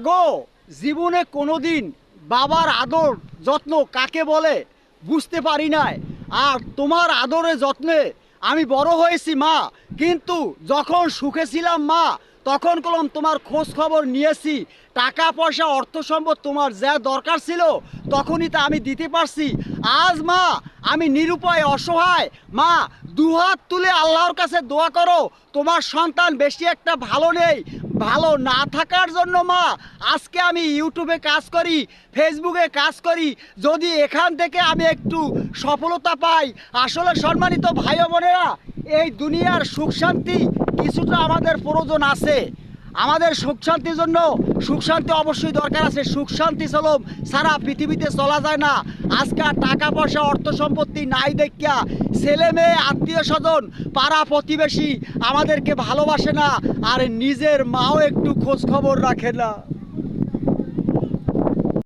গো জীবনে কোনোদিন বাবার আদর যত্ন কাকে বলে বুঝতে পারি নাই। আর তোমার আদরে যত্নে আমি বড় হয়েছি মা। কিন্তু যখন সুখে ছিলাম মা, তখন কলম তোমার খোঁজ খবর নিয়েছি। টাকা পয়সা অর্থ সম্পদ তোমার যা দরকার ছিল তখনই তা আমি দিতে পারছি। আজ মা আমি নিরুপায় অসহায় মা, দুহাত তুলে আল্লাহর কাছে দোয়া করো তোমার সন্তান বেশি একটা ভালো নেই। ভালো না থাকার জন্য মা আজকে আমি ইউটিউবে কাজ করি, ফেসবুকে কাজ করি। যদি এখান থেকে আমি একটু সফলতা পাই, আসলে সম্মানিত ভাই ও বোনেরা, এই দুনিয়ার সুখ শান্তি কিছুটা আমাদের প্রয়োজন আছে। আমাদের সুখ শান্তির জন্য সুখ শান্তি অবশ্যই দরকার আছে। সুখ শান্তি চলম সারা পৃথিবীতে চলা যায় না। আজকাল টাকা পয়সা অর্থ সম্পত্তি নাই দেখিয়া ছেলে মেয়ে আত্মীয় স্বজন পাড়া প্রতিবেশী আমাদেরকে ভালোবাসে না, আর নিজের মাও একটু খোঁজ খবর রাখে না।